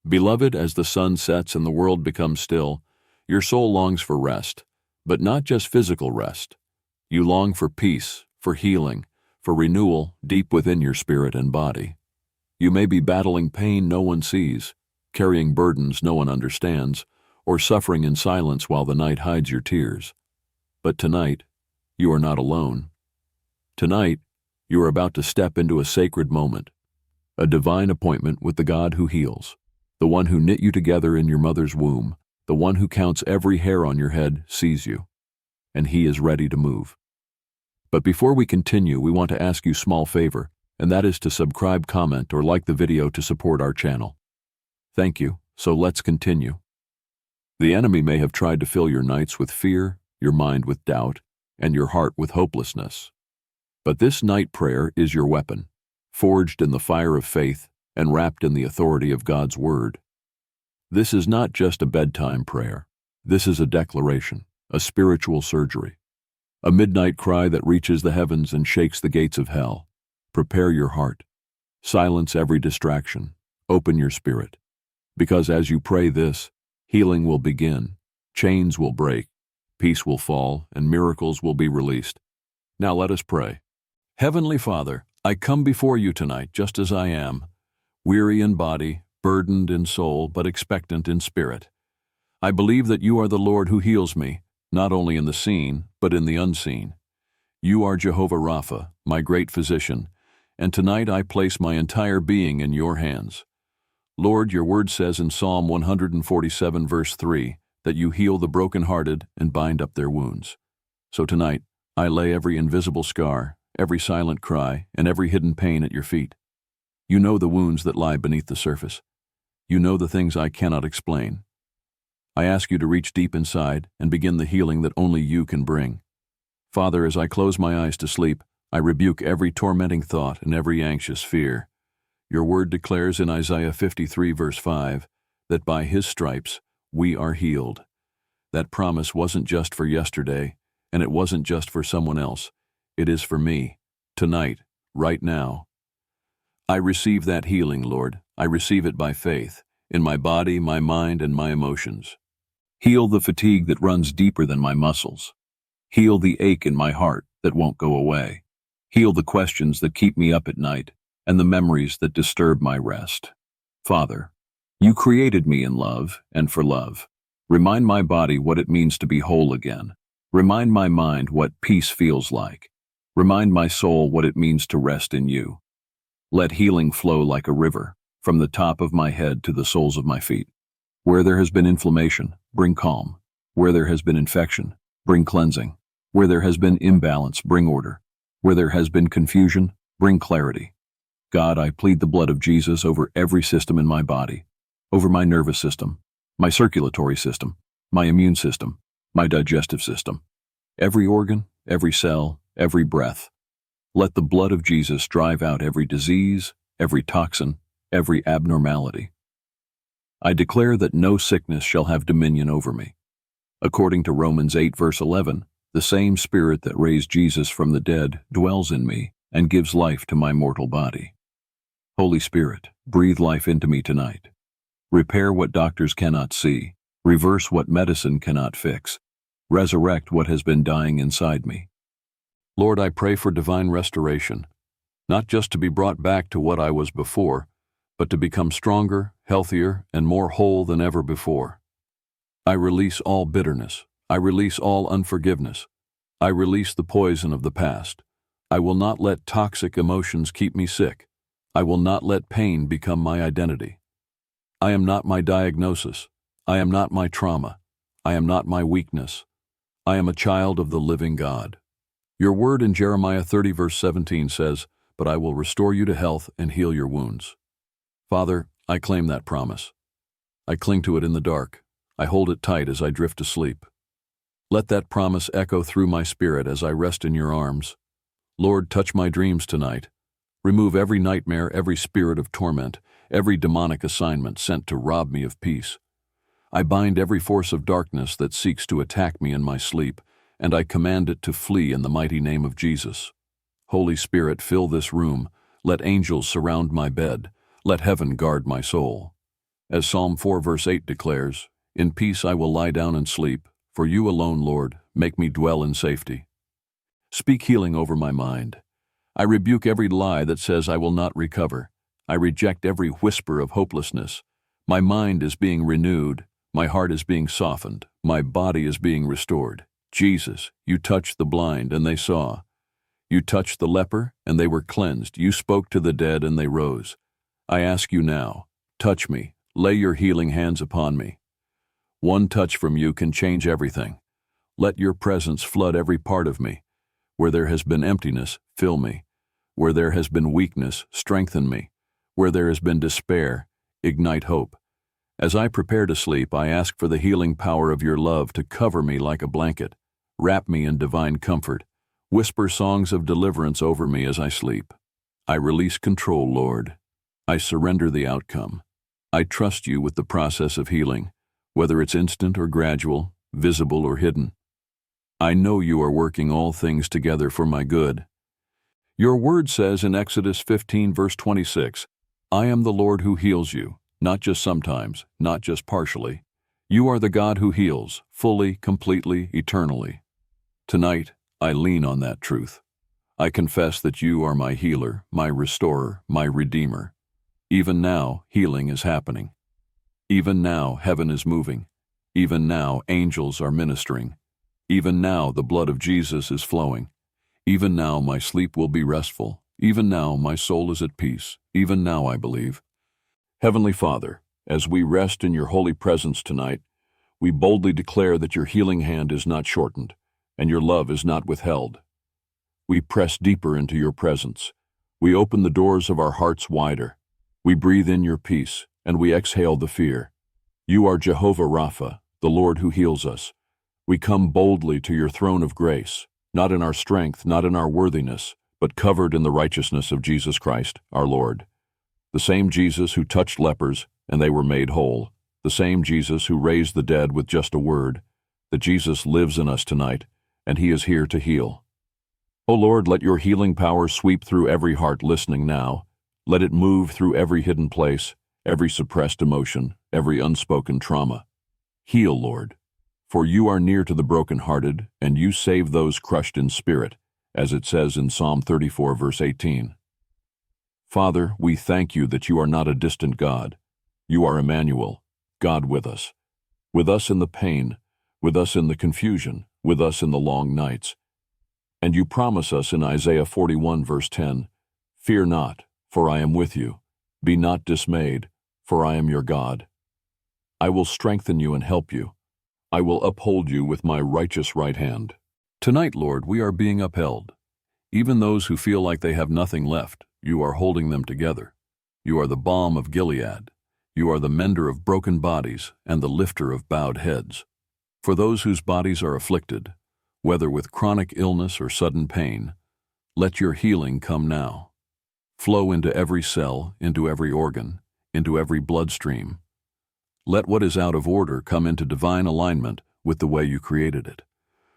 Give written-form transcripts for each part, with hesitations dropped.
Beloved, as the sun sets and the world becomes still, your soul longs for rest, but not just physical rest. You long for peace, for healing, for renewal deep within your spirit and body. You may be battling pain no one sees, carrying burdens no one understands, or suffering in silence while the night hides your tears. But tonight, you are not alone. Tonight, you are about to step into a sacred moment, a divine appointment with the God who heals, the one who knit you together in your mother's womb, the one who counts every hair on your head, sees you, and he is ready to move. But before we continue, we want to ask you a small favor, and that is to subscribe, comment, or like the video to support our channel. Thank you, so let's continue. The enemy may have tried to fill your nights with fear, your mind with doubt, and your heart with hopelessness. But this night prayer is your weapon, forged in the fire of faith and wrapped in the authority of God's word. This is not just a bedtime prayer. This is a declaration, a spiritual surgery, a midnight cry that reaches the heavens and shakes the gates of hell. Prepare your heart. Silence every distraction. Open your spirit. Because as you pray this, healing will begin, chains will break, peace will fall, and miracles will be released. Now let us pray. Heavenly Father, I come before you tonight just as I am, weary in body, burdened in soul, but expectant in spirit. I believe that you are the Lord who heals me, not only in the seen, but in the unseen. You are Jehovah Rapha, my great physician, and tonight I place my entire being in your hands. Lord, your word says in Psalm 147 verse 3 that you heal the brokenhearted and bind up their wounds. So tonight, I lay every invisible scar, every silent cry, and every hidden pain at your feet. You know the wounds that lie beneath the surface. You know the things I cannot explain. I ask you to reach deep inside and begin the healing that only you can bring. Father, as I close my eyes to sleep, I rebuke every tormenting thought and every anxious fear. Your word declares in Isaiah 53 verse 5 that by his stripes we are healed. That promise wasn't just for yesterday, and it wasn't just for someone else. It is for me, tonight, right now. I receive that healing, Lord. I receive it by faith, in my body, my mind, and my emotions. Heal the fatigue that runs deeper than my muscles. Heal the ache in my heart that won't go away. Heal the questions that keep me up at night, and the memories that disturb my rest. Father, you created me in love and for love. Remind my body what it means to be whole again. Remind my mind what peace feels like. Remind my soul what it means to rest in you. Let healing flow like a river, from the top of my head to the soles of my feet. Where there has been inflammation, bring calm. Where there has been infection, bring cleansing. Where there has been imbalance, bring order. Where there has been confusion, bring clarity. God, I plead the blood of Jesus over every system in my body, over my nervous system, my circulatory system, my immune system, my digestive system, every organ, every cell, every breath. Let the blood of Jesus drive out every disease, every toxin, every abnormality. I declare that no sickness shall have dominion over me. According to Romans 8 verse 11, the same Spirit that raised Jesus from the dead dwells in me and gives life to my mortal body. Holy Spirit, breathe life into me tonight. Repair what doctors cannot see, reverse what medicine cannot fix, resurrect what has been dying inside me. Lord, I pray for divine restoration, not just to be brought back to what I was before, but to become stronger, healthier, and more whole than ever before. I release all bitterness. I release all unforgiveness. I release the poison of the past. I will not let toxic emotions keep me sick. I will not let pain become my identity. I am not my diagnosis. I am not my trauma. I am not my weakness. I am a child of the living God. Your word in Jeremiah 30 verse 17 says, "But I will restore you to health and heal your wounds." Father, I claim that promise. I cling to it in the dark. I hold it tight as I drift to sleep. Let that promise echo through my spirit as I rest in your arms. Lord, touch my dreams tonight. Remove every nightmare, every spirit of torment, every demonic assignment sent to rob me of peace. I bind every force of darkness that seeks to attack me in my sleep, and I command it to flee in the mighty name of Jesus. Holy Spirit, fill this room. Let angels surround my bed. Let heaven guard my soul. As Psalm 4 verse 8 declares, "In peace I will lie down and sleep, for you alone, Lord, make me dwell in safety." Speak healing over my mind. I rebuke every lie that says I will not recover. I reject every whisper of hopelessness. My mind is being renewed. My heart is being softened. My body is being restored. Jesus, you touched the blind and they saw. You touched the leper and they were cleansed. You spoke to the dead and they rose. I ask you now, touch me. Lay your healing hands upon me. One touch from you can change everything. Let your presence flood every part of me. Where there has been emptiness, fill me. Where there has been weakness, strengthen me. Where there has been despair, ignite hope. As I prepare to sleep, I ask for the healing power of your love to cover me like a blanket. Wrap me in divine comfort. Whisper songs of deliverance over me as I sleep. I release control, Lord. I surrender the outcome. I trust you with the process of healing, whether it's instant or gradual, visible or hidden. I know you are working all things together for my good. Your word says in Exodus 15 verse 26, "I am the Lord who heals you, not just sometimes, not just partially. You are the God who heals, fully, completely, eternally." Tonight, I lean on that truth. I confess that you are my healer, my restorer, my redeemer. Even now, healing is happening. Even now, heaven is moving. Even now, angels are ministering. Even now, the blood of Jesus is flowing. Even now, my sleep will be restful. Even now, my soul is at peace. Even now, I believe. Heavenly Father, as we rest in your holy presence tonight, we boldly declare that your healing hand is not shortened and your love is not withheld. We press deeper into your presence. We open the doors of our hearts wider. We breathe in your peace and we exhale the fear. You are Jehovah Rapha, the Lord who heals us. We come boldly to your throne of grace, not in our strength, not in our worthiness, but covered in the righteousness of Jesus Christ, our Lord. The same Jesus who touched lepers and they were made whole. The same Jesus who raised the dead with just a word. That Jesus lives in us tonight, and he is here to heal. O Lord, let your healing power sweep through every heart listening now. Let it move through every hidden place, every suppressed emotion, every unspoken trauma. Heal, Lord, for you are near to the brokenhearted, and you save those crushed in spirit, as it says in Psalm 34, verse 18. Father, we thank you that you are not a distant God. You are Emmanuel, God with us in the pain, with us in the confusion, with us in the long nights. And you promise us in Isaiah 41, verse 10, "Fear not, for I am with you. Be not dismayed, for I am your God. I will strengthen you and help you. I will uphold you with my righteous right hand." Tonight, Lord, we are being upheld. Even those who feel like they have nothing left, you are holding them together. You are the balm of Gilead. You are the mender of broken bodies and the lifter of bowed heads. For those whose bodies are afflicted, whether with chronic illness or sudden pain, let your healing come now. Flow into every cell, into every organ, into every bloodstream. Let what is out of order come into divine alignment with the way you created it.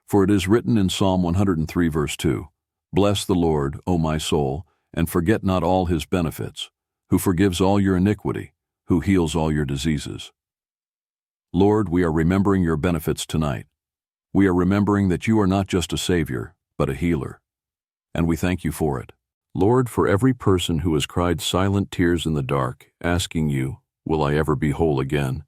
For it is written in Psalm 103, verse 2, "Bless the Lord, O my soul, and forget not all his benefits, who forgives all your iniquity, who heals all your diseases." Lord, we are remembering your benefits tonight. We are remembering that you are not just a Savior, but a healer. And we thank you for it. Lord, for every person who has cried silent tears in the dark, asking you, "Will I ever be whole again?"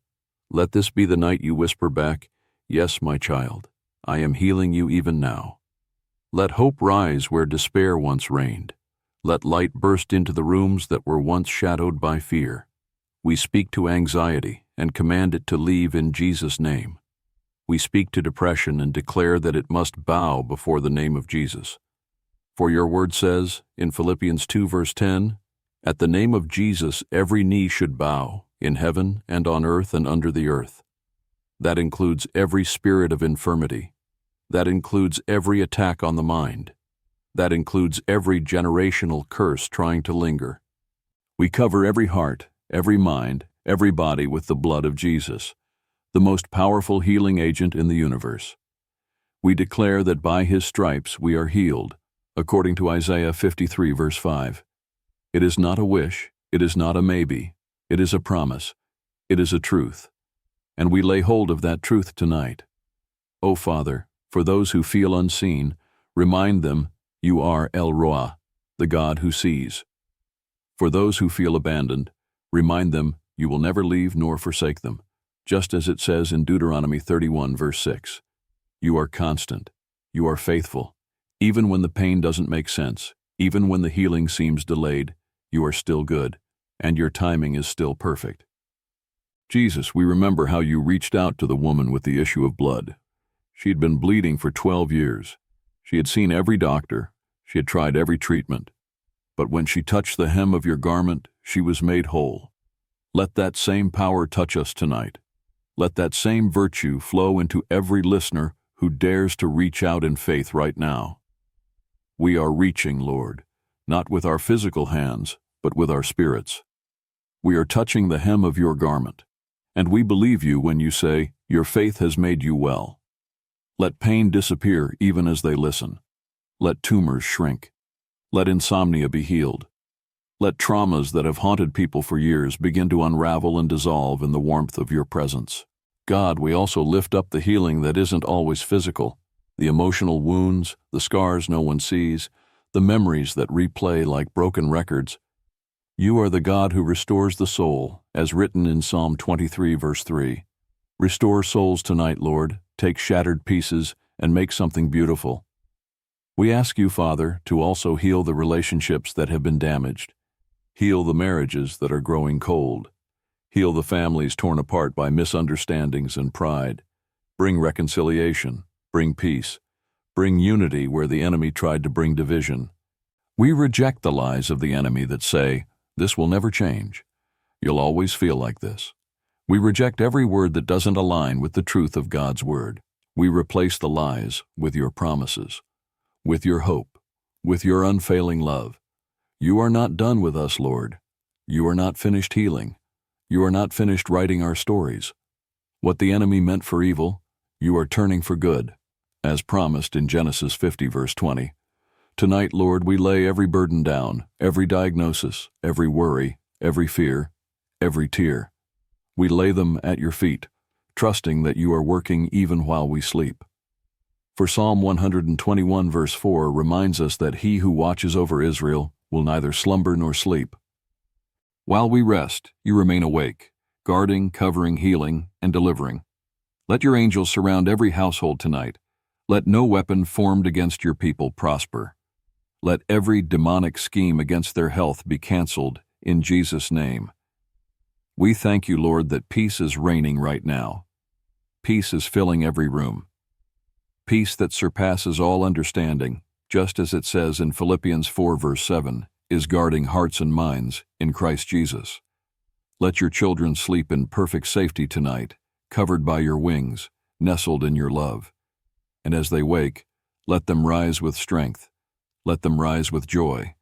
Let this be the night you whisper back, "Yes, my child, I am healing you even now." Let hope rise where despair once reigned. Let light burst into the rooms that were once shadowed by fear. We speak to anxiety and command it to leave in Jesus' name. We speak to depression and declare that it must bow before the name of Jesus. For your word says, in Philippians 2 verse 10, "At the name of Jesus every knee should bow, in heaven and on earth and under the earth." That includes every spirit of infirmity. That includes every attack on the mind. That includes every generational curse trying to linger. We cover every heart, every mind, every body with the blood of Jesus, the most powerful healing agent in the universe. We declare that by his stripes we are healed, according to Isaiah 53 verse 5. It is not a wish, it is not a maybe, it is a promise. It is a truth, and we lay hold of that truth tonight. O Father, for those who feel unseen, remind them you are El Roi, the God who sees. For those who feel abandoned, remind them you will never leave nor forsake them, just as it says in Deuteronomy 31 verse 6. You are constant, you are faithful. Even when the pain doesn't make sense, even when the healing seems delayed, you are still good, and your timing is still perfect. Jesus, we remember how you reached out to the woman with the issue of blood. She had been bleeding for 12 years. She had seen every doctor. She had tried every treatment. But when she touched the hem of your garment, she was made whole. Let that same power touch us tonight. Let that same virtue flow into every listener who dares to reach out in faith right now. We are reaching, Lord, not with our physical hands, but with our spirits. We are touching the hem of your garment, and we believe you when you say, your faith has made you well. Let pain disappear even as they listen. Let tumors shrink. Let insomnia be healed. Let traumas that have haunted people for years begin to unravel and dissolve in the warmth of your presence. God, we also lift up the healing that isn't always physical, the emotional wounds, the scars no one sees, the memories that replay like broken records. You are the God who restores the soul, as written in Psalm 23 verse 3. Restore souls tonight, Lord. Take shattered pieces and make something beautiful. We ask you, Father, to also heal the relationships that have been damaged. Heal the marriages that are growing cold. Heal the families torn apart by misunderstandings and pride. Bring reconciliation. Bring peace. Bring unity where the enemy tried to bring division. We reject the lies of the enemy that say, this will never change. You'll always feel like this. We reject every word that doesn't align with the truth of God's word. We replace the lies with your promises, with your hope, with your unfailing love. You are not done with us, Lord. You are not finished healing. You are not finished writing our stories. What the enemy meant for evil, you are turning for good, as promised in Genesis 50 verse 20. Tonight, Lord, we lay every burden down, every diagnosis, every worry, every fear, every tear. We lay them at your feet, trusting that you are working even while we sleep. For Psalm 121 verse 4 reminds us that he who watches over Israel will neither slumber nor sleep. While we rest, you remain awake, guarding, covering, healing, and delivering. Let your angels surround every household tonight. Let no weapon formed against your people prosper. Let every demonic scheme against their health be canceled in Jesus' name. We thank you, Lord, that peace is reigning right now. Peace is filling every room. Peace that surpasses all understanding, just as it says in Philippians 4 verse 7, is guarding hearts and minds in Christ Jesus. Let your children sleep in perfect safety tonight, covered by your wings, nestled in your love. And as they wake, let them rise with strength. Let them rise with joy.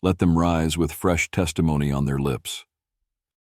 Let them rise with fresh testimony on their lips.